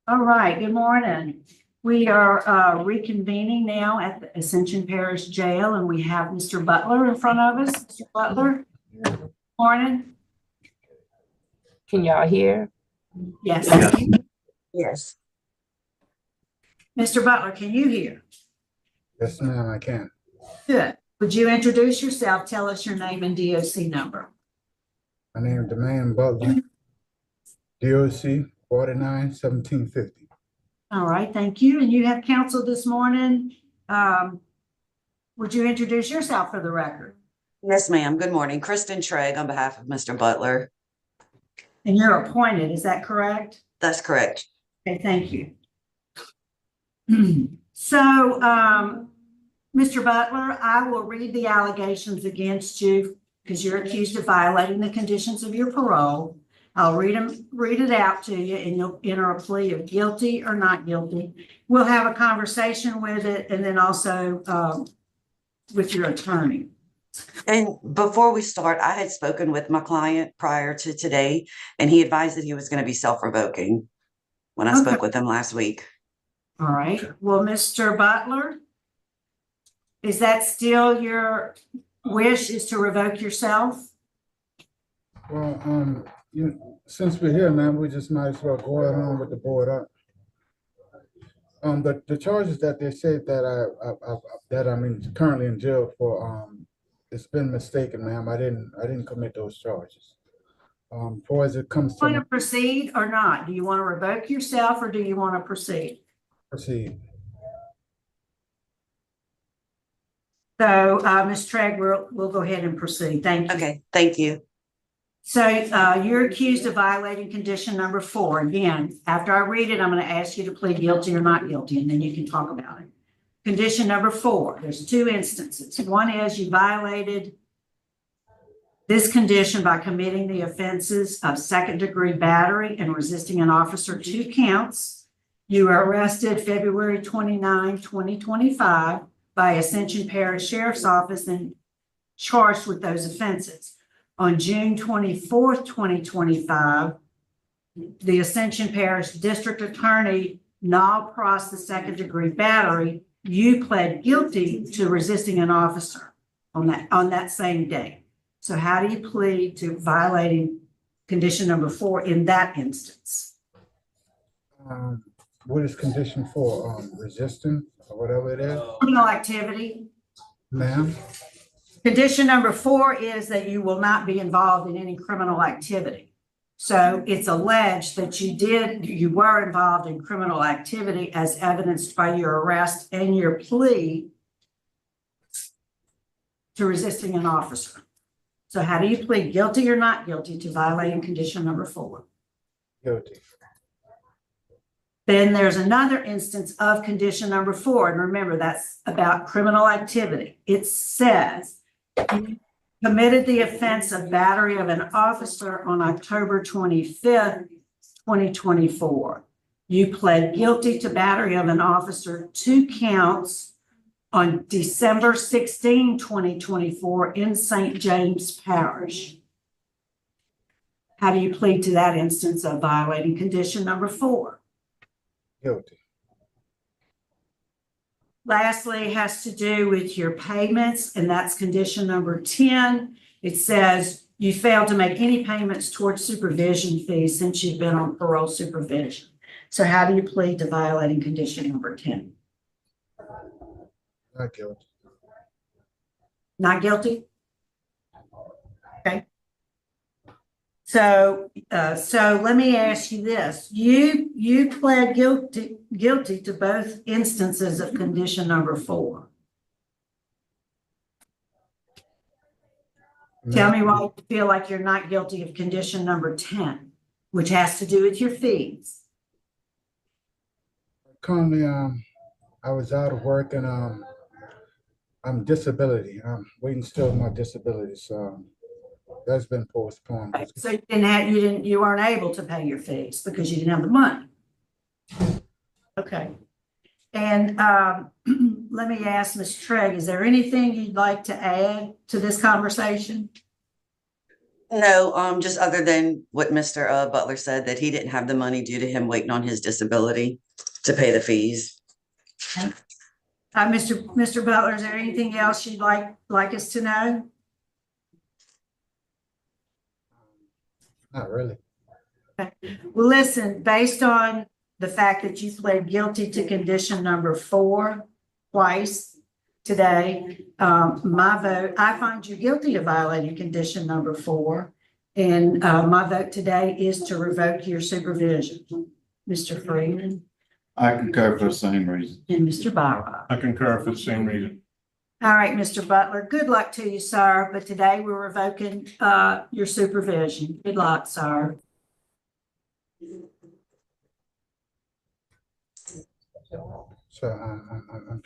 All right, good morning. We are reconvening now at the Ascension Parish Jail, and we have Mr. Butler in front of us. Mr. Butler, morning. Can y'all hear? Yes. Yes. Mr. Butler, can you hear? Yes, ma'am, I can. Good. Would you introduce yourself? Tell us your name and DOC number. My name is Demand Butler, DOC 491750. All right, thank you. And you have counsel this morning. Would you introduce yourself for the record? Yes, ma'am. Good morning. Kristen Trigg on behalf of Mr. Butler. And you're appointed, is that correct? That's correct. Okay, thank you. So, Mr. Butler, I will read the allegations against you because you're accused of violating the conditions of your parole. I'll read it out to you, and you'll enter a plea of guilty or not guilty. We'll have a conversation with it, and then also with your attorney. And before we start, I had spoken with my client prior to today, and he advised that he was going to be self-revoking when I spoke with him last week. All right. Well, Mr. Butler, is that still your wish, is to revoke yourself? Well, since we're here, man, we just might as well go on with the board up. The charges that they said that I'm currently in jail for, it's been mistaken, ma'am. I didn't commit those charges. For as it comes Do you to want to proceed or not? Do you want to revoke yourself or do you want to proceed? proceed. So, Ms. Trigg, we'll go ahead and proceed. Thank you. Okay, thank you. So you're accused of violating condition number 4. Again, after I read it, I'm going to ask you to plead guilty or not guilty, and then you can talk about it. Condition number 4, there's 2 instances. One is you violated this condition by committing the offenses of second-degree battery and resisting an officer, 2 counts. You were arrested February 29, 2025 by Ascension Parish Sheriff's Office and charged with those offenses. On June 24th, 2025, the Ascension Parish District Attorney now crossed the second-degree battery. You pled guilty to resisting an officer on that same day. So how do you plead to violating condition number 4 in that instance? What is condition 4? Resisting or whatever it is, Criminal activity. ma'am. Condition number 4 is that you will not be involved in any criminal activity. So it's alleged that you were involved in criminal activity as evidenced by your arrest and your plea to resisting an officer. So how do you plead guilty or not guilty to violating condition number 4? Guilty. Then there's another instance of condition number 4. And remember, that's about criminal activity. It says you committed the offense of battery of an officer on October 25th, 2024. You pled guilty to battery of an officer, 2 counts on December 16, 2024 in St. James Parish. How do you plead to that instance of violating condition number 4? Guilty. Lastly, it has to do with your payments, and that's condition number 10. It says you failed to make any payments towards supervision fees since you've been on parole supervision. So how do you plead to violating condition number 10? Not guilty. Not guilty? Okay. So let me ask you this. You pled guilty to both instances of condition number 4. Tell me why you feel like you're not guilty of condition number 10, which has to do with your fees. Currently, I was out of work and I'm disability. I'm waiting still on my disability, so that's been postponed. Okay. So you weren't able to pay your fees because you didn't have the money. Okay. And let me ask Ms. Trigg, is there anything you'd like to add to this conversation? No, just other than what Mr. Butler said, that he didn't have the money due to him waiting on his disability to pay the fees. Mr. Butler, is there anything else you'd like us to know? Not really. Well, listen, based on the fact that you pled guilty to condition number 4 twice today, my vote, I find you guilty of violating condition number 4. And my vote today is to revoke your supervision. Mr. Freeman I concur for the same reason. and Mr. Byrock. I concur for the same reason. All right, Mr. Butler, good luck to you, sir. But today we're revoking your supervision. Good luck, sir. So I'm